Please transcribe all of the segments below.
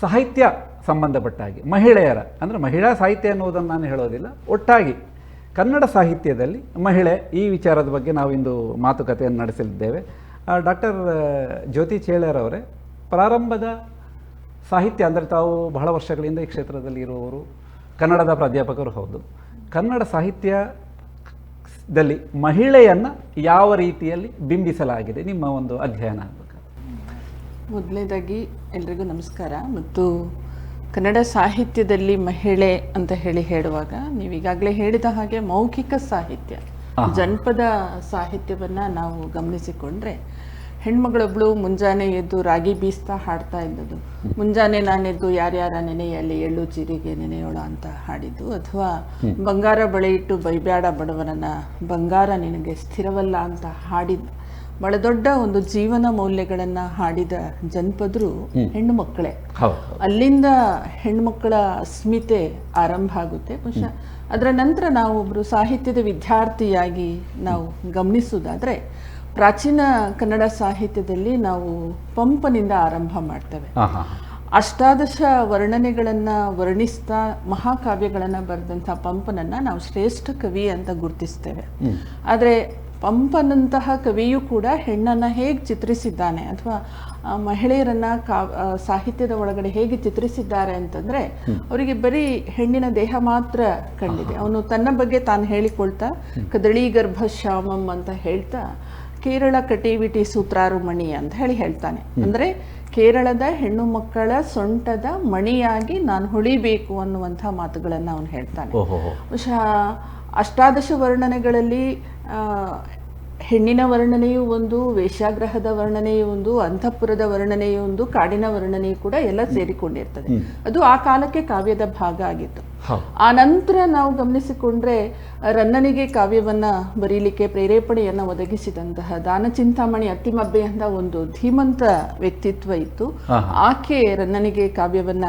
ಸಾಹಿತ್ಯ ಸಂಬಂಧಪಟ್ಟ ಹಾಗೆ ಮಹಿಳೆಯರ ಅಂದರೆ ಮಹಿಳಾ ಸಾಹಿತ್ಯ ಅನ್ನುವುದನ್ನು ನಾನು ಹೇಳೋದಿಲ್ಲ, ಒಟ್ಟಾಗಿ ಕನ್ನಡ ಸಾಹಿತ್ಯದಲ್ಲಿ ಮಹಿಳೆ ಈ ವಿಚಾರದ ಬಗ್ಗೆ ನಾವು ಇಂದು ಮಾತುಕತೆಯನ್ನು ನಡೆಸಲಿದ್ದೇವೆ. ಡಾಕ್ಟರ್ ಜ್ಯೋತಿ ಚೇಳರ್ ಪ್ರಾರಂಭದ ಸಾಹಿತ್ಯ ಅಂದರೆ ತಾವು ಬಹಳ ವರ್ಷಗಳಿಂದ ಈ ಕ್ಷೇತ್ರದಲ್ಲಿ ಇರುವವರು, ಕನ್ನಡದ ಪ್ರಾಧ್ಯಾಪಕರು ಹೌದು. ಕನ್ನಡ ಸಾಹಿತ್ಯದಲ್ಲಿ ಮಹಿಳೆಯನ್ನು ಯಾವ ರೀತಿಯಲ್ಲಿ ಬಿಂಬಿಸಲಾಗಿದೆ ನಿಮ್ಮ ಒಂದು ಅಧ್ಯಯನ ಆಗಬೇಕು? ಮೊದಲನೇದಾಗಿ ಎಲ್ರಿಗೂ ನಮಸ್ಕಾರ. ಮತ್ತು ಕನ್ನಡ ಸಾಹಿತ್ಯದಲ್ಲಿ ಮಹಿಳೆ ಅಂತ ಹೇಳುವಾಗ ನೀವು ಈಗಾಗಲೇ ಹೇಳಿದ ಹಾಗೆ ಮೌಖಿಕ ಸಾಹಿತ್ಯ, ಜನಪದ ಸಾಹಿತ್ಯವನ್ನು ನಾವು ಗಮನಿಸಿಕೊಂಡ್ರೆ, ಹೆಣ್ಮಗಳೊಬ್ಬಳು ಮುಂಜಾನೆ ಎದ್ದು ರಾಗಿ ಬೀಸ್ತಾ ಹಾಡ್ತಾ ಇದ್ದದ್ದು, ಮುಂಜಾನೆ ನಾನೆದ್ದು ಯಾರ್ಯಾರ ನೆನೆಯಲ್ಲಿ ಎಳ್ಳು ಚೀರಿಗೆ ನೆನೆಯೋಳ ಅಂತ ಹಾಡಿದ್ದು, ಅಥವಾ ಬಂಗಾರ ಬಳೆ ಇಟ್ಟು ಬೈಬ್ಯಾಡ ಬಡವರನ್ನ ಬಂಗಾರ ನಿನಗೆ ಸ್ಥಿರವಲ್ಲ ಅಂತ ಹಾಡಿದ್ದು, ಬಹಳ ದೊಡ್ಡ ಒಂದು ಜೀವನ ಮೌಲ್ಯಗಳನ್ನು ಹಾಡಿದ ಜನಪದರು ಹೆಣ್ಣು ಮಕ್ಕಳೇ. ಅಲ್ಲಿಂದ ಹೆಣ್ಮಕ್ಕಳ ಅಸ್ಮಿತೆ ಆರಂಭ ಆಗುತ್ತೆ. ಬಹುಶಃ ಅದರ ನಂತರ ನಾವು ಒಬ್ಬರು ಸಾಹಿತ್ಯದ ವಿದ್ಯಾರ್ಥಿಯಾಗಿ ನಾವು ಗಮನಿಸುವುದಾದರೆ, ಪ್ರಾಚೀನ ಕನ್ನಡ ಸಾಹಿತ್ಯದಲ್ಲಿ ನಾವು ಪಂಪನಿಂದ ಆರಂಭ ಮಾಡ್ತೇವೆ. ಅಷ್ಟಾದಶ ವರ್ಣನೆಗಳನ್ನು ವರ್ಣಿಸ್ತಾ ಮಹಾಕಾವ್ಯಗಳನ್ನು ಬರೆದಂಥ ಪಂಪನನ್ನು ನಾವು ಶ್ರೇಷ್ಠ ಕವಿ ಅಂತ ಗುರುತಿಸ್ತೇವೆ. ಆದರೆ ಪಂಪನಂತಹ ಕವಿಯೂ ಕೂಡ ಹೆಣ್ಣನ್ನು ಹೇಗೆ ಚಿತ್ರಿಸಿದ್ದಾನೆ ಅಥವಾ ಮಹಿಳೆಯರನ್ನು ಸಾಹಿತ್ಯದ ಒಳಗಡೆ ಹೇಗೆ ಚಿತ್ರಿಸಿದ್ದಾರೆ ಅಂತಂದರೆ, ಅವರಿಗೆ ಬರೀ ಹೆಣ್ಣಿನ ದೇಹ ಮಾತ್ರ ಕಂಡಿದೆ. ಅವನು ತನ್ನ ಬಗ್ಗೆ ತಾನು ಹೇಳಿಕೊಳ್ತಾ ಕದಳಿ ಗರ್ಭ ಶ್ಯಾಮಂ ಅಂತ ಹೇಳ್ತಾ ಕೇರಳ ಕಟಿವಿಟಿ ಸೂತ್ರಾರು ಮಣಿ ಅಂತ ಹೇಳ್ತಾನೆ. ಅಂದರೆ ಕೇರಳದ ಹೆಣ್ಣು ಮಕ್ಕಳ ಸೊಂಟದ ಮಣಿಯಾಗಿ ನಾನು ಹೊಳಿಬೇಕು ಅನ್ನುವಂಥ ಮಾತುಗಳನ್ನು ಅವನು ಹೇಳ್ತಾನೆ. ಬಹುಶಃ ಅಷ್ಟಾದಶ ವರ್ಣನೆಗಳಲ್ಲಿ ಹೆಣ್ಣಿನ ವರ್ಣನೆಯೂ ಒಂದು, ವೇಶ್ಯಾಗ್ರಹದ ವರ್ಣನೆಯೂ ಒಂದು, ಅಂತಃಪುರದ ವರ್ಣನೆಯೂ ಒಂದು, ಕಾಡಿನ ವರ್ಣನೆಯೂ ಕೂಡ ಎಲ್ಲ ಸೇರಿಕೊಂಡಿರ್ತದೆ. ಅದು ಆ ಕಾಲಕ್ಕೆ ಕಾವ್ಯದ ಭಾಗ ಆಗಿತ್ತು. ಆ ನಂತರ ನಾವು ಗಮನಿಸಿಕೊಂಡ್ರೆ, ರನ್ನನಿಗೆ ಕಾವ್ಯವನ್ನ ಬರೀಲಿಕ್ಕೆ ಪ್ರೇರೇಪಣೆಯನ್ನ ಒದಗಿಸಿದಂತಹ ದಾನಚಿಂತಾಮಣಿ ಅತ್ತಿಮಬ್ಬೆ ಅಂತ ಒಂದು ಧೀಮಂತ ವ್ಯಕ್ತಿತ್ವ ಇತ್ತು. ಆಕೆ ರನ್ನನಿಗೆ ಕಾವ್ಯವನ್ನ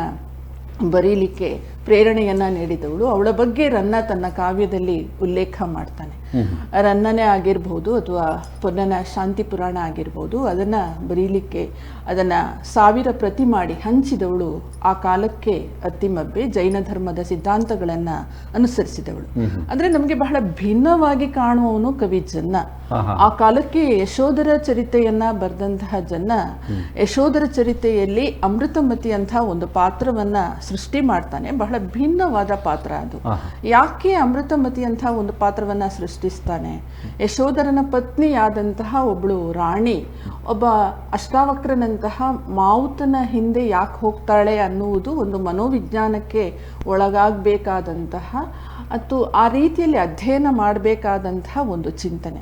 ಬರೀಲಿಕ್ಕೆ ಪ್ರೇರಣೆಯನ್ನ ನೀಡಿದವಳು. ಅವಳ ಬಗ್ಗೆ ರನ್ನ ತನ್ನ ಕಾವ್ಯದಲ್ಲಿ ಉಲ್ಲೇಖ ಮಾಡ್ತಾನೆ. ರನ್ನನೇ ಆಗಿರ್ಬೋದು ಅಥವಾ ಪೊನ್ನನ ಶಾಂತಿ ಪುರಾಣ ಆಗಿರ್ಬೋದು, ಅದನ್ನ ಬರೀಲಿಕ್ಕೆ ಅದನ್ನ 1000 ಪ್ರತಿ ಮಾಡಿ ಹಂಚಿದವಳು ಆ ಕಾಲಕ್ಕೆ ಅತ್ತಿಮಬ್ಬೆ. ಜೈನ ಧರ್ಮದ ಸಿದ್ಧಾಂತಗಳನ್ನ ಅನುಸರಿಸಿದವಳು. ಅಂದ್ರೆ ನಮಗೆ ಬಹಳ ಭಿನ್ನವಾಗಿ ಕಾಣುವವನು ಕವಿ ಜನ್ನ. ಆ ಕಾಲಕ್ಕೆ ಯಶೋಧರ ಚರಿತೆಯನ್ನ ಬರೆದಂತಹ ಜನ್ನ ಯಶೋಧರ ಚರಿತೆಯಲ್ಲಿ ಅಮೃತಮತಿ ಅಂತ ಒಂದು ಪಾತ್ರವನ್ನ ಸೃಷ್ಟಿ ಮಾಡ್ತಾನೆ. ಬಹಳ ಭಿನ್ನವಾದ ಪಾತ್ರ ಅದು. ಯಾಕೆ ಅಮೃತಮತಿ ಅಂತ ಒಂದು ಪಾತ್ರವನ್ನ ಸೃಷ್ಟಿಸ್ತಾನೆ? ಯಶೋಧರನ ಪತ್ನಿಯಾದಂತಹ ಒಬ್ಬಳು ರಾಣಿ ಒಬ್ಬ ಅಷ್ಟಾವಕ್ರನಂತಹ ಮಾವುತನ ಹಿಂದೆ ಯಾಕೆ ಹೋಗ್ತಾಳೆ ಅನ್ನುವುದು ಒಂದು ಮನೋವಿಜ್ಞಾನಕ್ಕೆ ಒಳಗಾಗಬೇಕಾದಂತಹ ಮತ್ತು ಆ ರೀತಿಯಲ್ಲಿ ಅಧ್ಯಯನ ಮಾಡಬೇಕಾದಂತಹ ಒಂದು ಚಿಂತನೆ.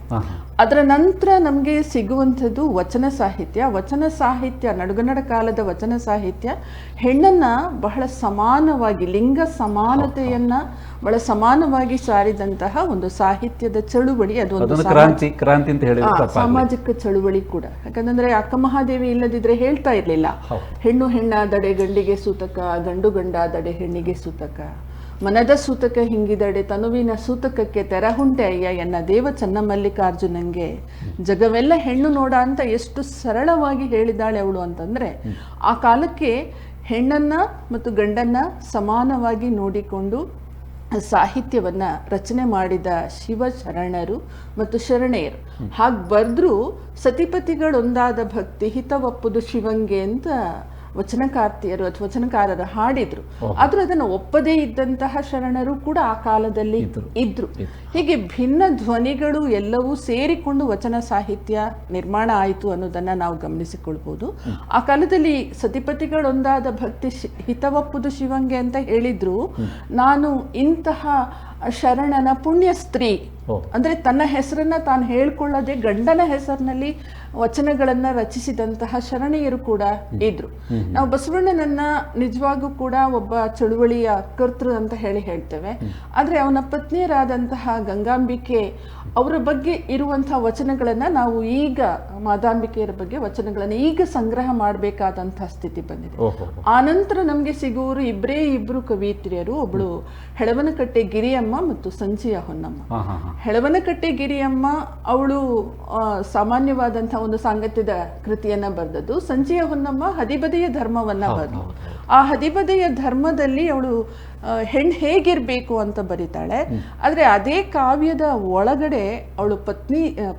ಅದರ ನಂತರ ನಮಗೆ ಸಿಗುವಂಥದ್ದು ವಚನ ಸಾಹಿತ್ಯ. ವಚನ ಸಾಹಿತ್ಯ, ನಡುಗನ್ನಡ ಕಾಲದ ವಚನ ಸಾಹಿತ್ಯ ಹೆಣ್ಣನ್ನ ಬಹಳ ಸಮಾನವಾಗಿ, ಲಿಂಗ ಸಮಾನತೆಯನ್ನ ಬಹಳ ಸಮಾನವಾಗಿ ಸಾರಿದಂತಹ ಒಂದು ಸಾಹಿತ್ಯದ ಚಳುವಳಿ. ಅದು ಒಂದು ಸಾಮಾಜಿಕ ಚಳುವಳಿ ಕೂಡ. ಯಾಕಂದ್ರೆ ಅಕ್ಕ ಮಹಾದೇವಿ ಇಲ್ಲದಿದ್ರೆ ಹೇಳ್ತಾ ಇರ್ಲಿಲ್ಲ, ಹೆಣ್ಣು ಹೆಣ್ಣಾದಡೆ ಗಂಡಿಗೆ ಸೂತಕ, ಗಂಡು ಗಂಡಾದಡೆ ಹೆಣ್ಣಿಗೆ ಸೂತಕ, ಮನದ ಸೂತಕ ಹಿಂಗಿದಡೆ ತನುವಿನ ಸೂತಕಕ್ಕೆ ತೆರಹುಂಟೆ ಅಯ್ಯ ಎನ್ನ ದೇವ ಚನ್ನಮಲ್ಲಿಕಾರ್ಜುನಂಗೆ, ಜಗವೆಲ್ಲ ಹೆಣ್ಣು ನೋಡ ಅಂತ ಎಷ್ಟು ಸರಳವಾಗಿ ಹೇಳಿದಾಳೆ ಅವಳು ಅಂತಂದ್ರೆ, ಆ ಕಾಲಕ್ಕೆ ಹೆಣ್ಣನ್ನ ಮತ್ತು ಗಂಡನ್ನ ಸಮಾನವಾಗಿ ನೋಡಿಕೊಂಡು ಸಾಹಿತ್ಯವನ್ನ ರಚನೆ ಮಾಡಿದ ಶಿವಶರಣರು ಮತ್ತು ಶರಣೆಯರು. ಹಾಗೆ ಬರೆದ್ರು ಸತಿಪತಿಗಳೊಂದಾದ ಭಕ್ತಿ ಹಿತವಪ್ಪುದು ಶಿವಂಗೆ ಅಂತ ವಚನಕಾರ್ತಿಯರು ಅಥವಾ ವಚನಕಾರರು ಹಾಡಿದ್ರು. ಆದ್ರೂ ಅದನ್ನು ಒಪ್ಪದೇ ಇದ್ದಂತಹ ಶರಣರು ಕೂಡ ಆ ಕಾಲದಲ್ಲಿ ಇದ್ರು. ಹೀಗೆ ಭಿನ್ನ ಧ್ವನಿಗಳು ಎಲ್ಲವೂ ಸೇರಿಕೊಂಡು ವಚನ ಸಾಹಿತ್ಯ ನಿರ್ಮಾಣ ಆಯಿತು ಅನ್ನೋದನ್ನ ನಾವು ಗಮನಿಸಿಕೊಳ್ಬಹುದು. ಆ ಕಾಲದಲ್ಲಿ ಸತಿಪತಿಗಳೊಂದಾದ ಭಕ್ತಿ ಹಿತವಪ್ಪುದು ಶಿವಂಗೆ ಅಂತ ಹೇಳಿದ್ರು. ನಾನು ಇಂತಹ ಶರಣನ ಪುಣ್ಯ ಸ್ತ್ರೀ ಅಂದ್ರೆ ತನ್ನ ಹೆಸರನ್ನ ತಾನು ಹೇಳ್ಕೊಳ್ಳದೆ ಗಂಡನ ಹೆಸರಿನಲ್ಲಿ ವಚನಗಳನ್ನ ರಚಿಸಿದಂತಹ ಶರಣೆಯರು ಕೂಡ ಇದ್ರು. ನಾವು ಬಸವಣ್ಣನನ್ನ ನಿಜವಾಗೂ ಕೂಡ ಒಬ್ಬ ಚಳುವಳಿಯ ಕರ್ತೃ ಅಂತ ಹೇಳ್ತೇವೆ. ಆದ್ರೆ ಅವನ ಪತ್ನಿಯರಾದಂತಹ ಗಂಗಾಂಬಿಕೆ ಅವರ ಬಗ್ಗೆ ಇರುವಂತಹ ವಚನಗಳನ್ನ ನಾವು ಈಗ, ಮಾದಾಂಬಿಕೆಯರ ಬಗ್ಗೆ ವಚನಗಳನ್ನ ಈಗ ಸಂಗ್ರಹ ಮಾಡಬೇಕಾದಂತಹ ಸ್ಥಿತಿ ಬಂದಿದೆ. ಆ ನಂತರ ನಮ್ಗೆ ಸಿಗುವರು ಇಬ್ರು ಕವಿಯತ್ರಿಯರು. ಒಬ್ಳು ಹೆಳವನಕಟ್ಟೆ ಗಿರಿಯಮ್ಮ ಮತ್ತು ಸಂಚಿಯ ಹೊನ್ನಮ್ಮ. ಹೆಳವನಕಟ್ಟೆ ಗಿರಿಯಮ್ಮ ಅವಳು ಸಾಮಾನ್ಯವಾದಂತಹ ಒಂದು ಸಾಂಗತ್ಯದ ಕೃತಿಯನ್ನ ಬರೆದದ್ದು. ಸಂಚಿಯ ಹೊನ್ನಮ್ಮ ಹದಿಬದೆಯ ಧರ್ಮವನ್ನ ಬರೆದು. ಆ ಹದಿಬದೆಯ ಧರ್ಮದಲ್ಲಿ ಅವಳು ಹೆಣ್ಣು ಹೇಗಿರ್ಬೇಕು ಅಂತ ಬರೀತಾಳೆ. ಆದ್ರೆ ಅದೇ ಕಾವ್ಯದ ಒಳಗಡೆ ಅವಳು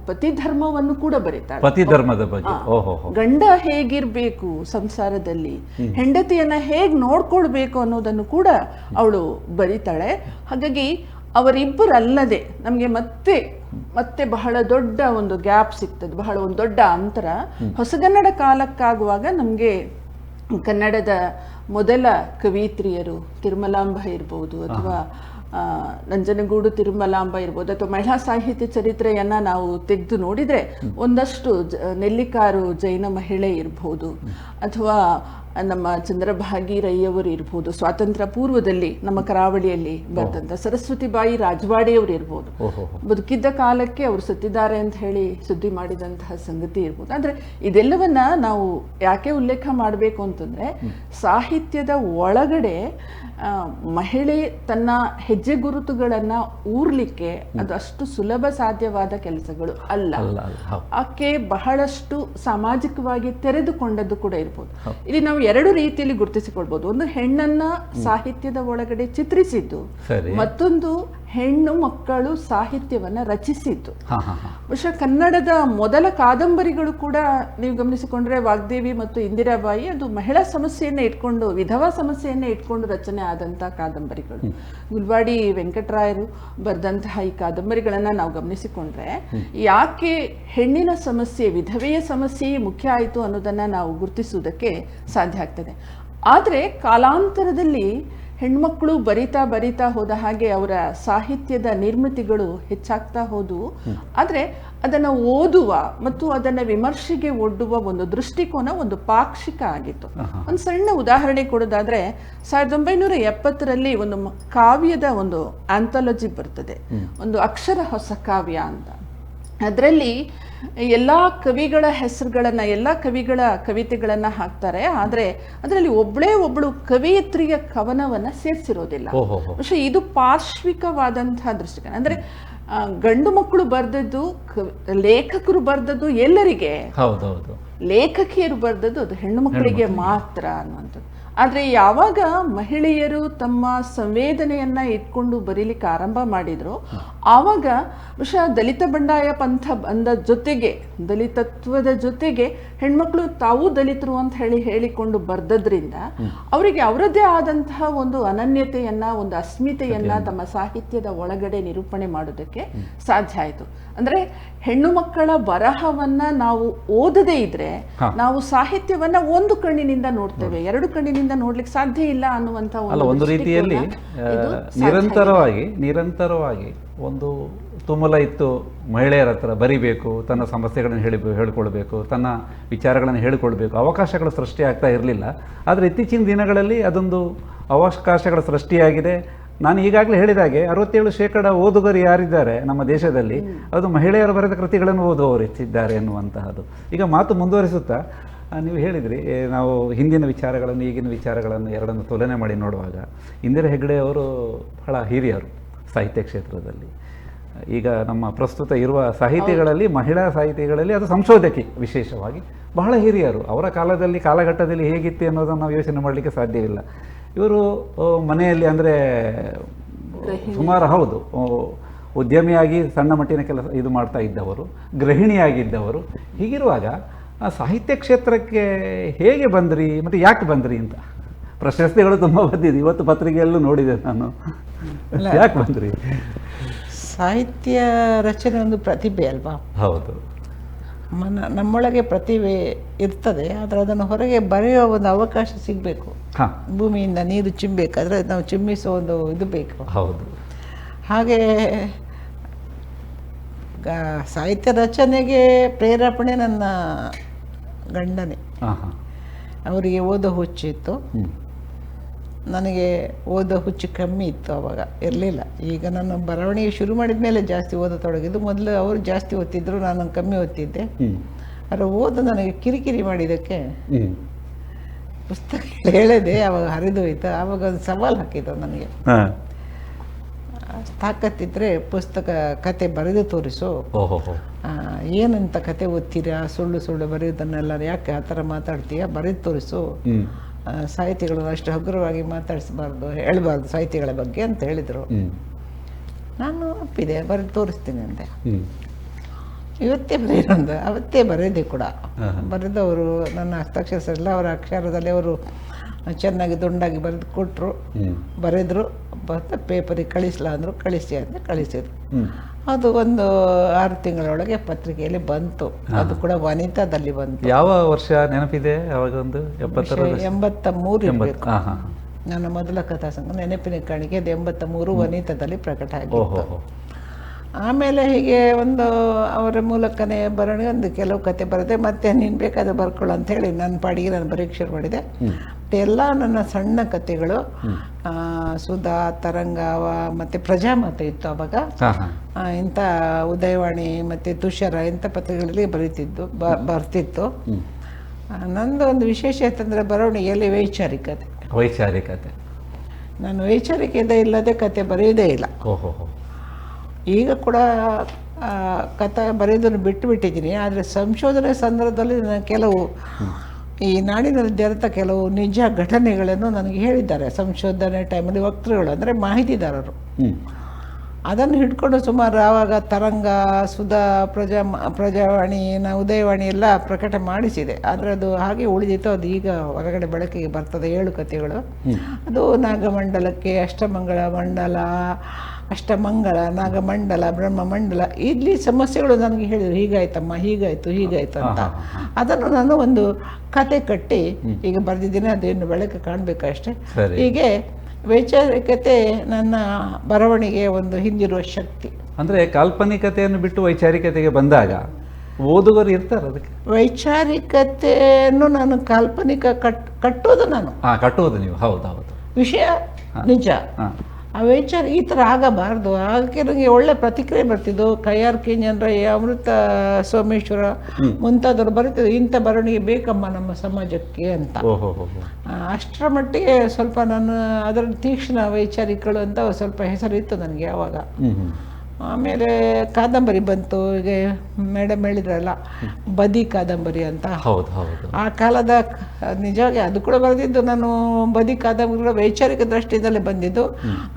ಪತಿ ಧರ್ಮವನ್ನು ಕೂಡ ಬರೀತಾಳೆ. ಪತಿ ಧರ್ಮದ ಬಗ್ಗೆ ಗಂಡ ಹೇಗಿರ್ಬೇಕು ಸಂಸಾರದಲ್ಲಿ, ಹೆಂಡತಿಯನ್ನ ಹೇಗ್ ನೋಡ್ಕೊಳ್ಬೇಕು ಅನ್ನೋದನ್ನು ಕೂಡ ಅವಳು ಬರೀತಾಳೆ. ಹಾಗಾಗಿ ಅವರಿಬ್ಬರಲ್ಲದೆ ನಮ್ಗೆ ಮತ್ತೆ ಬಹಳ ದೊಡ್ಡ ಒಂದು ಗ್ಯಾಪ್ ಸಿಗ್ತದೆ, ಬಹಳ ಒಂದು ದೊಡ್ಡ ಅಂತರ. ಹೊಸಗನ್ನಡ ಕಾಲಕ್ಕಾಗುವಾಗ ನಮ್ಗೆ ಕನ್ನಡದ ಮೊದಲ ಕವಿತ್ರಿಯರು ತಿರುಮಲಾಂಬ ಇರ್ಬೋದು, ಅಥವಾ ನಂಜನಗೂಡು ತಿರುಮಲಾಂಬ ಇರ್ಬೋದು, ಅಥವಾ ಮಹಿಳಾ ಸಾಹಿತ್ಯ ಚರಿತ್ರೆಯನ್ನ ನಾವು ತೆಗೆದು ನೋಡಿದ್ರೆ ಒಂದಷ್ಟು ನೆಲ್ಲಿಕಾರು ಜೈನ ಮಹಿಳೆ ಇರ್ಬೋದು, ಅಥವಾ ನಮ್ಮ ಚಂದ್ರಭಾಗಿ ರೈಯವರು ಇರ್ಬೋದು, ಸ್ವಾತಂತ್ರ್ಯ ಪೂರ್ವದಲ್ಲಿ ನಮ್ಮ ಕರಾವಳಿಯಲ್ಲಿ ಬರೆದಂತ ಸರಸ್ವತಿಬಾಯಿ ರಾಜವಾಡಿಯವರು ಇರ್ಬೋದು, ಬದುಕಿದ್ದ ಕಾಲಕ್ಕೆ ಅವರು ಸತ್ತಿದ್ದಾರೆ ಅಂತ ಹೇಳಿ ಸುದ್ದಿ ಮಾಡಿದಂತಹ ಸಂಗತಿ ಇರ್ಬೋದು. ಅಂದ್ರೆ ಇದೆಲ್ಲವನ್ನ ನಾವು ಯಾಕೆ ಉಲ್ಲೇಖ ಮಾಡಬೇಕು ಅಂತಂದ್ರೆ, ಸಾಹಿತ್ಯದ ಒಳಗಡೆ ಮಹಿಳೆ ತನ್ನ ಹೆಜ್ಜೆ ಗುರುತುಗಳನ್ನ ಊರ್ಲಿಕ್ಕೆ ಅದು ಅಷ್ಟು ಸುಲಭ ಸಾಧ್ಯವಾದ ಕೆಲಸಗಳು ಅಲ್ಲ. ಆಕೆ ಬಹಳಷ್ಟು ಸಾಮಾಜಿಕವಾಗಿ ತೆರೆದುಕೊಂಡದ್ದು ಕೂಡ ಇರ್ಬೋದು. ಇಲ್ಲಿ ನಾವು ಎರಡು ರೀತಿಯಲ್ಲಿ ಗುರುತಿಸಿಕೊಳ್ಬಹುದು. ಒಂದು, ಹೆಣ್ಣನ್ನ ಸಾಹಿತ್ಯದ ಒಳಗಡೆ ಚಿತ್ರಿಸಿದ್ದು, ಮತ್ತೊಂದು ಹೆಣ್ಣು ಮಕ್ಕಳು ಸಾಹಿತ್ಯವನ್ನ ರಚಿಸಿದ್ದು. ಬಹುಶಃ ಕನ್ನಡದ ಮೊದಲ ಕಾದಂಬರಿಗಳು ಕೂಡ ನೀವು ಗಮನಿಸಿಕೊಂಡ್ರೆ ವಾಗ್ದೇವಿ ಮತ್ತು ಇಂದಿರಾಬಾಯಿ, ಅದು ಮಹಿಳಾ ಸಮಸ್ಯೆಯನ್ನ ಇಟ್ಕೊಂಡು, ವಿಧವಾ ಸಮಸ್ಯೆಯನ್ನ ಇಟ್ಕೊಂಡು ರಚನೆ ಆದಂತಹ ಕಾದಂಬರಿಗಳು. ಗುಲ್ವಾಡಿ ವೆಂಕಟರಾಯರು ಬರೆದಂತಹ ಈ ಕಾದಂಬರಿಗಳನ್ನ ನಾವು ಗಮನಿಸಿಕೊಂಡ್ರೆ ಯಾಕೆ ಹೆಣ್ಣಿನ ಸಮಸ್ಯೆ, ವಿಧವೆಯ ಸಮಸ್ಯೆಯೇ ಮುಖ್ಯ ಆಯಿತು ಅನ್ನೋದನ್ನ ನಾವು ಗುರುತಿಸುವುದಕ್ಕೆ ಸಾಧ್ಯ ಆಗ್ತದೆ. ಆದ್ರೆ ಕಾಲಾಂತರದಲ್ಲಿ ಹೆಣ್ಮಕ್ಳು ಬರಿತಾ ಹೋದ ಹಾಗೆ ಅವರ ಸಾಹಿತ್ಯದ ನಿರ್ಮಿತಿಗಳು ಹೆಚ್ಚಾಗ್ತಾ ಹೋದವು. ಆದ್ರೆ ಅದನ್ನ ಓದುವ ಮತ್ತು ಅದನ್ನ ವಿಮರ್ಶೆಗೆ ಒಡ್ಡುವ ಒಂದು ದೃಷ್ಟಿಕೋನ ಒಂದು ಪಾಕ್ಷಿಕ ಆಗಿತ್ತು. ಒಂದು ಸಣ್ಣ ಉದಾಹರಣೆ ಕೊಡೋದಾದ್ರೆ, 1970ರಲ್ಲಿ ಒಂದು ಕಾವ್ಯದ ಒಂದು ಆಂಥಾಲಜಿ ಬರ್ತದೆ, ಒಂದು ಅಕ್ಷರ ಹೊಸ ಕಾವ್ಯ ಅಂತ. ಅದರಲ್ಲಿ ಎಲ್ಲಾ ಕವಿಗಳ ಹೆಸರುಗಳನ್ನ, ಎಲ್ಲಾ ಕವಿಗಳ ಕವಿತೆಗಳನ್ನ ಹಾಕ್ತಾರೆ. ಆದ್ರೆ ಅದರಲ್ಲಿ ಒಬ್ಳು ಕವಿಯತ್ರಿಯ ಕವನವನ್ನ ಸೇರಿಸಿರೋದಿಲ್ಲ. പക്ഷെ ಇದು ಪಾರ್ಶ್ವಿಕವಾದಂತಹ ದೃಷ್ಟಿಕೋನ. ಅಂದ್ರೆ ಗಂಡು ಮಕ್ಕಳು ಬರ್ದದ್ದು, ಲೇಖಕರು ಬರ್ದದ್ದು ಎಲ್ಲರಿಗೆ, ಲೇಖಕಿಯರು ಬರ್ದದ್ದು ಅದು ಹೆಣ್ಣು ಮಕ್ಕಳಿಗೆ ಮಾತ್ರ ಅನ್ನುವಂಥದ್ದು. ಆದ್ರೆ ಯಾವಾಗ ಮಹಿಳೆಯರು ತಮ್ಮ ಸಂವೇದನೆಯನ್ನ ಇಟ್ಕೊಂಡು ಬರೀಲಿಕ್ಕೆ ಆರಂಭ ಮಾಡಿದ್ರು, ಆವಾಗ ಬಹುಶಃ ದಲಿತ ಬಂಡಾಯ ಪಂಥ ಬಂದ ಜೊತೆಗೆ, ದಲಿತತ್ವದ ಜೊತೆಗೆ ಹೆಣ್ಮಕ್ಳು ತಾವು ದಲಿತರು ಅಂತ ಹೇಳಿಕೊಂಡು ಬರ್ದದ್ರಿಂದ ಅವರಿಗೆ ಅವರದ್ದೇ ಆದಂತಹ ಒಂದು ಅನನ್ಯತೆಯನ್ನ, ಒಂದು ಅಸ್ಮಿತೆಯನ್ನ ತಮ್ಮ ಸಾಹಿತ್ಯದ ಒಳಗಡೆ ನಿರೂಪಣೆ ಮಾಡೋದಕ್ಕೆ ಸಾಧ್ಯ ಆಯ್ತು. ಅಂದ್ರೆ ಹೆಣ್ಣು ಮಕ್ಕಳ ಬರಹವನ್ನ ನಾವು ಓದದೇ ಇದ್ರೆ ನಾವು ಸಾಹಿತ್ಯವನ್ನ ಒಂದು ಕಣ್ಣಿನಿಂದ ನೋಡ್ತೇವೆ, ಎರಡು ಕಣ್ಣಿನಿಂದ ನೋಡ್ಲಿಕ್ಕೆ ಸಾಧ್ಯ ಇಲ್ಲ ಅನ್ನುವಂತ ಒಂದು ರೀತಿಯಲ್ಲಿ ನಿರಂತರವಾಗಿ ಒಂದು ತುಮುಲ ಇತ್ತು. ಮಹಿಳೆಯರ ಹತ್ರ ಬರಿಬೇಕು, ತನ್ನ ಸಮಸ್ಯೆಗಳನ್ನು ಹೇಳಿಕೊಳ್ಬೇಕು, ತನ್ನ ವಿಚಾರಗಳನ್ನು ಹೇಳಿಕೊಳ್ಬೇಕು, ಅವಕಾಶಗಳು ಸೃಷ್ಟಿಯಾಗ್ತಾ ಇರಲಿಲ್ಲ. ಆದರೆ ಇತ್ತೀಚಿನ ದಿನಗಳಲ್ಲಿ ಅದೊಂದು ಅವಕಾಶಗಳ ಸೃಷ್ಟಿಯಾಗಿದೆ. ನಾನು ಈಗಾಗಲೇ ಹೇಳಿದಾಗೆ 67% ಓದುಗರು ಯಾರಿದ್ದಾರೆ ನಮ್ಮ ದೇಶದಲ್ಲಿ, ಅದು ಮಹಿಳೆಯರು ಬರೆದ ಕೃತಿಗಳನ್ನು ಓದುವವರು ಹೆಚ್ಚಿದ್ದಾರೆ ಎನ್ನುವಂತಹದ್ದು. ಈಗ ಮಾತು ಮುಂದುವರಿಸುತ್ತಾ ನೀವು ಹೇಳಿದ್ರಿ, ನಾವು ಹಿಂದಿನ ವಿಚಾರಗಳನ್ನು ಈಗಿನ ವಿಚಾರಗಳನ್ನು ಎರಡನ್ನು ತುಲನೆ ಮಾಡಿ ನೋಡುವಾಗ ಇಂದಿರಾ ಹೆಗ್ಡೆ ಅವರು ಬಹಳ ಹಿರಿಯರು ಸಾಹಿತ್ಯ ಕ್ಷೇತ್ರದಲ್ಲಿ. ಈಗ ನಮ್ಮ ಪ್ರಸ್ತುತ ಇರುವ ಸಾಹಿತಿಗಳಲ್ಲಿ, ಮಹಿಳಾ ಸಾಹಿತಿಗಳಲ್ಲಿ ಅದು ಸಂಶೋಧಕಿ ವಿಶೇಷವಾಗಿ ಬಹಳ ಹಿರಿಯರು. ಅವರ ಕಾಲಘಟ್ಟದಲ್ಲಿ ಹೇಗಿತ್ತು ಅನ್ನೋದನ್ನು ನಾವು ಯೋಚನೆ ಮಾಡಲಿಕ್ಕೆ ಸಾಧ್ಯವಿಲ್ಲ. ಇವರು ಮನೆಯಲ್ಲಿ ಅಂದರೆ ಸುಮಾರು ಉದ್ಯಮಿಯಾಗಿ ಸಣ್ಣ ಮಟ್ಟಿನ ಕೆಲಸ ಇದು ಮಾಡ್ತಾ ಇದ್ದವರು, ಗೃಹಿಣಿಯಾಗಿದ್ದವರು. ಹೀಗಿರುವಾಗ ಸಾಹಿತ್ಯ ಕ್ಷೇತ್ರಕ್ಕೆ ಹೇಗೆ ಬಂದ್ರಿ ಮತ್ತು ಯಾಕೆ ಬಂದ್ರಿ ಅಂತ ಪ್ರಶಸ್ತಿಗಳು ತುಂಬ ಬಂದಿದೆ. ಇವತ್ತು ಪತ್ರಿಕೆಯಲ್ಲೂ ನೋಡಿದೆ ನಾನು. ಯಾಕೆ ಬಂದ್ರಿ? ಸಾಹಿತ್ಯ ರಚನೆ ಒಂದು ಪ್ರತಿಭೆ ಅಲ್ವಾ? ಹೌದು. ನಮ್ಮೊಳಗೆ ಪ್ರತಿಭೆ ಇರ್ತದೆ, ಆದರೆ ಅದನ್ನು ಹೊರಗೆ ಬರೆಯುವ ಒಂದು ಅವಕಾಶ ಸಿಗಬೇಕು. ಭೂಮಿಯಿಂದ ನೀರು ಚಿಮ್ಮಬೇಕಾದ್ರೆ ನಾವು ಚಿಮ್ಮಿಸುವ ಒಂದು ಇದು ಬೇಕು. ಹೌದು. ಹಾಗೆ ಸಾಹಿತ್ಯ ರಚನೆಗೆ ಪ್ರೇರೇಪಣೆ ನನ್ನ ಗಂಡನೇ. ಅವರಿಗೆ ಓದೋ ಹುಚ್ಚಿತ್ತು, ನನಗೆ ಓದೋ ಹುಚ್ಚು ಕಮ್ಮಿ ಇತ್ತು. ಆವಾಗ ಇರಲಿಲ್ಲ. ಈಗ ನಾನು ಬರವಣಿಗೆ ಶುರು ಮಾಡಿದ ಮೇಲೆ ಜಾಸ್ತಿ ಓದತೊಡಗಿದ್ದು. ಮೊದಲು ಅವರು ಜಾಸ್ತಿ ಓದ್ತಿದ್ರು, ನಾನು ಕಮ್ಮಿ ಓದ್ತಿದ್ದೆ. ಆದರೆ ಓದು ನನಗೆ ಕಿರಿಕಿರಿ ಮಾಡಿದ್ದಕ್ಕೆ ಪುಸ್ತಕ ಹೇಳಿದೆ, ಆವಾಗ ಹರಿದೋಯ್ತು. ಆವಾಗ ಒಂದು ಸವಾಲು ಹಾಕಿದ್ದು ನನಗೆ, ತಾಕತ್ತಿದ್ರೆ ಪುಸ್ತಕ ಕತೆ ಬರೆದು ತೋರಿಸು, ಏನಂತ ಕತೆ ಓದ್ತೀರಾ, ಸುಳ್ಳು ಬರೆಯೋದನ್ನೆಲ್ಲ ಯಾಕೆ ಆ ಥರ ಮಾತಾಡ್ತೀಯಾ, ಬರೆದು ತೋರಿಸು ಸಾಹಿತಿಗಳನ್ನು ಅಷ್ಟು ಹಗುರವಾಗಿ ಮಾತಾಡಿಸಬಾರ್ದು, ಹೇಳಬಾರ್ದು ಸಾಹಿತಿಗಳ ಬಗ್ಗೆ ಅಂತ ಹೇಳಿದರು. ನಾನು ಒಪ್ಪಿದೆ, ಬರೆದು ತೋರಿಸ್ತೀನಿ ಅಂದೆ. ಇವತ್ತೇ ಬರೆಯೋದು, ಅವತ್ತೇ ಬರೆಯೋದೇ ಕೂಡ. ಬರೆದವರು ನನ್ನ ಹಸ್ತಾಕ್ಷರ ಸರಿಲ್ಲ, ಅವರ ಅಕ್ಷರದಲ್ಲಿ ಅವರು ಚೆನ್ನಾಗಿ ದುಂಡಾಗಿ ಬರೆದು ಕೊಟ್ಟರು, ಬರೆದ್ರು. ಮತ್ತು ಪೇಪರಿಗೆ ಕಳಿಸ್ಲಾ ಅಂದರು, ಕಳಿಸಿ ಅಂತ ಕಳಿಸಿದ್ರು. ಅದು ಒಂದು 6 ತಿಂಗಳೊಳಗೆ ಪತ್ರಿಕೆಯಲ್ಲಿ ಬಂತು. ಅದು ಕೂಡ ವನಿತಾದಲ್ಲಿ ಬಂತು. ಯಾವ ವರ್ಷ ನೆನಪಿದೆ? ಅವಾಗ ಒಂದು 83 ಇರಬೇಕು. ನನ್ನ ಮೊದಲ ಕಥಾ ಸಂಘ ನೆನಪಿನ ಕಾಣಿಕೆ ಅದು 83 ವನಿತಾದಲ್ಲಿ ಪ್ರಕಟ ಆಗಿತ್ತು. ಆಮೇಲೆ ಹೀಗೆ ಒಂದು ಅವರ ಮೂಲಕನೇ ಬರೋಣ ಒಂದು ಕೆಲವು ಕತೆ ಬರೆದೆ. ಮತ್ತೆ ನೀನು ಬೇಕಾದ್ರೆ ಬರ್ಕೊಳ್ಳೋ ಅಂಥೇಳಿ ನನ್ನ ಪಾಡಿಗೆ ನಾನು ಬರೀಕ್ಷೆ ಶುರು ಮಾಡಿದೆ. ಮತ್ತು ಎಲ್ಲ ನನ್ನ ಸಣ್ಣ ಕತೆಗಳು ಸುಧಾ, ತರಂಗಾವ ಮತ್ತು ಪ್ರಜಾಮಾತೆ ಇತ್ತು ಅವಾಗ. ಇಂಥ ಉದಯವಾಣಿ ಮತ್ತು ತುಷಾರ ಇಂಥ ಪತ್ರಿಕೆಗಳಲ್ಲಿ ಬರ್ತಿತ್ತು. ನಂದು ಒಂದು ವಿಶೇಷ ಅಂತಂದರೆ ಬರವಣಿಗೆಯಲ್ಲಿ ವೈಚಾರಿಕತೆ. ನಾನು ವೈಚಾರಿಕತೆ ಇಲ್ಲದೆ ಕತೆ ಬರೆಯೋದೇ ಇಲ್ಲ. ಈಗ ಕೂಡ ಕಥೆ ಬರೆಯೋದನ್ನು ಬಿಟ್ಟಿದ್ದೀನಿ. ಆದರೆ ಸಂಶೋಧನೆ ಸಂದರ್ಭದಲ್ಲಿ ನಾನು ಕೆಲವು ಈ ನಾಡಿನಲ್ಲಿ ಜರಿತ ಕೆಲವು ನಿಜ ಘಟನೆಗಳನ್ನು ನನಗೆ ಹೇಳಿದ್ದಾರೆ. ಸಂಶೋಧನೆ ಟೈಮಲ್ಲಿ ವಕ್ತೃಗಳು ಅಂದರೆ ಮಾಹಿತಿದಾರರು ಅದನ್ನು ಹಿಡ್ಕೊಂಡು ಸುಮಾರು ಆವಾಗ ತರಂಗ, ಸುಧಾ, ಪ್ರಜಾವಾಣಿ, ಉದಯವಾಣಿ ಎಲ್ಲ ಪ್ರಕಟ ಮಾಡಿಸಿದೆ. ಆದರೆ ಅದು ಹಾಗೆ ಉಳಿದಿತ್ತು. ಅದು ಈಗ ಹೊರಗಡೆ ಬೆಳಕಿಗೆ ಬರ್ತದೆ 7 ಕಥೆಗಳು. ಅದು ನಾಗಮಂಡಲಕ್ಕೆ ಅಷ್ಟಮಂಗಳ, ನಾಗಮಂಡಲ, ಬ್ರಹ್ಮಮಂಡಲ, ಇಲ್ಲಿ ಸಮಸ್ಯೆಗಳು ನನಗೆ ಹೇಳಿದರು. ಹೀಗಾಯ್ತಮ್ಮ, ಹೀಗಾಯ್ತು ಅಂತ. ಅದನ್ನು ನಾನು ಒಂದು ಕತೆ ಕಟ್ಟಿ ಈಗ ಬರೆದಿದ್ದೀನಿ. ಅದೇನು ಬೆಳಕು ಕಾಣಬೇಕಷ್ಟೆ. ಹೀಗೆ ವೈಚಾರಿಕತೆ ನನ್ನ ಬರವಣಿಗೆ ಒಂದು ಹಿಂದಿರುವ ಶಕ್ತಿ. ಅಂದರೆ ಕಾಲ್ಪನಿಕತೆಯನ್ನು ಬಿಟ್ಟು ವೈಚಾರಿಕತೆಗೆ ಬಂದಾಗ ಓದುಗರು ಇರ್ತಾರೆ. ಅದಕ್ಕೆ ವೈಚಾರಿಕತೆಯನ್ನು ನಾನು ಕಾಲ್ಪನಿಕ ಕಟ್ಟೋದು ಕಟ್ಟುವುದು ನೀವು. ಹೌದು, ವಿಷಯ ನಿಜ. ಆ ವೈಚಾರ ಈ ಥರ ಆಗಬಾರ್ದು. ಅದಕ್ಕೆ ನನಗೆ ಒಳ್ಳೆ ಪ್ರತಿಕ್ರಿಯೆ ಬರ್ತಿದ್ದು. ಕೈಯಾರ್ ಕಿಂಜನರಯ್ಯ, ಅಮೃತ ಸೋಮೇಶ್ವರ ಮುಂತಾದವರು ಬರೀತಿದ್ರು, ಇಂಥ ಬರವಣಿಗೆ ಬೇಕಮ್ಮ ನಮ್ಮ ಸಮಾಜಕ್ಕೆ ಅಂತ. ಅಷ್ಟರ ಮಟ್ಟಿಗೆ ಸ್ವಲ್ಪ ನಾನು ಅದರ ತೀಕ್ಷ್ಣ ವೈಚಾರಿಕಗಳು ಅಂತ ಸ್ವಲ್ಪ ಹೆಸರಿತ್ತು ನನಗೆ ಆವಾಗ. ಆಮೇಲೆ ಕಾದಂಬರಿ ಬಂತು. ಈಗ ಮೇಡಮ್ ಹೇಳಿದ್ರಲ್ಲ ಬದಿ ಕಾದಂಬರಿ ಅಂತ. ಆ ಕಾಲದ ನಿಜವಾಗಿ ಅದು ಕೂಡ ಬರೆದಿದ್ದು ನಾನು. ಬದಿ ಕಾದಂಬರಿಗಳು ವೈಚಾರಿಕ ದೃಷ್ಟಿಯಿಂದಲೇ ಬಂದಿದ್ದು.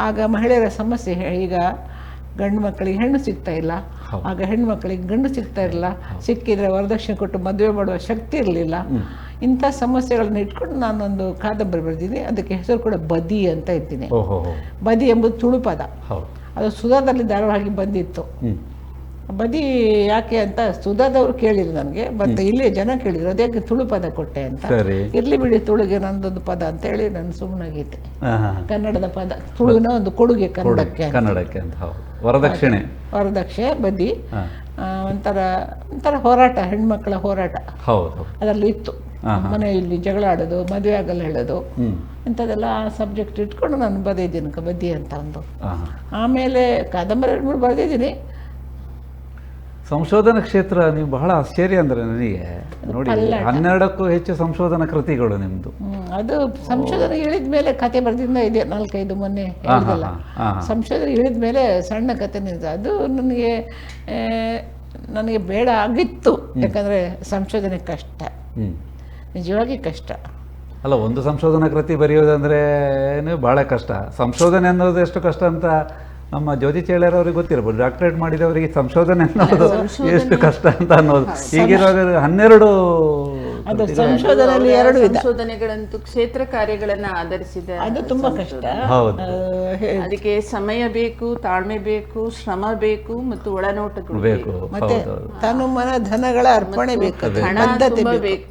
ಆಗ ಮಹಿಳೆಯರ ಸಮಸ್ಯೆ, ಈಗ ಗಂಡು ಮಕ್ಕಳಿಗೆ ಹೆಣ್ಣು ಸಿಗ್ತಾ ಇಲ್ಲ, ಆಗ ಹೆಣ್ಣು ಮಕ್ಕಳಿಗೆ ಗಂಡು ಸಿಗ್ತಾ ಇರಲಿಲ್ಲ, ಸಿಕ್ಕಿದ್ರೆ ವರದಕ್ಷಿಣೆ ಕೊಟ್ಟು ಮದುವೆ ಮಾಡುವ ಶಕ್ತಿ ಇರಲಿಲ್ಲ. ಇಂಥ ಸಮಸ್ಯೆಗಳನ್ನ ಇಟ್ಕೊಂಡು ನಾನೊಂದು ಕಾದಂಬರಿ ಬರೆದಿದ್ದೀನಿ. ಅದಕ್ಕೆ ಹೆಸರು ಕೂಡ ಬದಿ ಅಂತ ಇದ್ದೀನಿ. ಬದಿ ಎಂಬುದು ತುಳು ಪದ. ಅದು ಸುಧಾದಲ್ಲಿ ಧಾರಾವಾಹಿ ಬಂದಿತ್ತು. ಬದಿ ಯಾಕೆ ಅಂತ ಸುಧಾದವ್ರು ಕೇಳಿದ್ರು ನನಗೆ, ಮತ್ತೆ ಇಲ್ಲಿ ಜನ ಕೇಳಿದ್ರು ಅದ್ಯಾಕೆ ತುಳು ಪದ ಕೊಟ್ಟೆ ಅಂತ. ಇರ್ಲಿ ಬಿಡಿ, ತುಳುಗೆ ನಂದೊಂದು ಪದ ಅಂತ ಹೇಳಿ ನಾನು ಸುಮ್ಮನಾಗೈತೆ. ಕನ್ನಡದ ಪದ, ತುಳುವಿನ ಒಂದು ಕೊಡುಗೆ ಕನ್ನಡಕ್ಕೆ ಅಂತ. ವರದಕ್ಷಿಣೆ ಬದಿ ಒಂಥರ ಹೋರಾಟ, ಹೆಣ್ಮಕ್ಳ ಹೋರಾಟ ಅದರಲ್ಲಿ ಇತ್ತು. ಮನೆಯಲ್ಲಿ ಜಗಳ ಆಡೋದು, ಮದುವೆ ಆಗಲ್ಲ ಹೇಳೋದು, ಇಂಥದ್ದೆಲ್ಲ ಸಬ್ಜೆಕ್ಟ್ ಇಟ್ಕೊಂಡು ನಾನು ಬರೆದಿದ್ದೀನಿ ಬದಿ ಅಂತ ಒಂದು. ಆಮೇಲೆ ಕಾದಂಬರಿ 2-3 ಬರೆದಿದ್ದೀನಿ. ಸಂಶೋಧನಾ ಕ್ಷೇತ್ರ ನೀವು ಬಹಳ ಆಶ್ಚರ್ಯ ಅಂದರೆ ನನಗೆ. ನೋಡಿ, 12ಕ್ಕೂ ಹೆಚ್ಚು ಸಂಶೋಧನಾ ಕೃತಿಗಳು ನಿಮ್ಮದು. ಅದು ಸಂಶೋಧನೆ ಇಳಿದ ಮೇಲೆ ಕತೆ ಬರೆದಿಂದ ಇದೆ 4-5 ಮೊನ್ನೆ ಹೇಳಿದಲ್ಲ. ಸಂಶೋಧನೆ ಇಳಿದ ಮೇಲೆ ಸಣ್ಣ ಕಥೆನೇ ಇದೆ. ಅದು ನನಗೆ ಬೇಡ ಆಗಿತ್ತು. ಯಾಕಂದರೆ ಸಂಶೋಧನೆ ಕಷ್ಟ, ನಿಜವಾಗಿ ಕಷ್ಟ. ಅಲ್ಲ, ಒಂದು ಸಂಶೋಧನಾ ಕೃತಿ ಬರೆಯೋದಂದ್ರೆ ಬಹಳ ಕಷ್ಟ. ಸಂಶೋಧನೆ ಅನ್ನೋದು ಎಷ್ಟು ಕಷ್ಟ ಅಂತ ನಮ್ಮ ಜ್ಯೋತಿ ಚೇಳರ್ ಅವ್ರಿಗೆ ಗೊತ್ತಿರ್ಬೋದು. ಡಾಕ್ಟರೇಟ್ ಮಾಡಿದವರಿಗೆ ಸಂಶೋಧನೆ ಅನ್ನೋದು ಎಷ್ಟು ಕಷ್ಟ ಅಂತ ಅನ್ನೋದು. ಈಗಿರೋ 12 ಸಂಶೋಧನೆಗಳಂತೂ ಕ್ಷೇತ್ರ ಕಾರ್ಯಗಳನ್ನ ಆಧರಿಸಿದೆ. ಅದು ತುಂಬಾ ಕಷ್ಟ. ಅದಕ್ಕೆ ಸಮಯ ಬೇಕು, ತಾಳ್ಮೆ ಬೇಕು, ಶ್ರಮ ಬೇಕು ಮತ್ತು ಒಳನೋಟಗಳು ಬೇಕು, ಮತ್ತೆ ತನು ಮನ ಧನಗಳ ಅರ್ಪಣೆ ಬೇಕು, ಹಣ ತುಂಬಾ ಬೇಕು.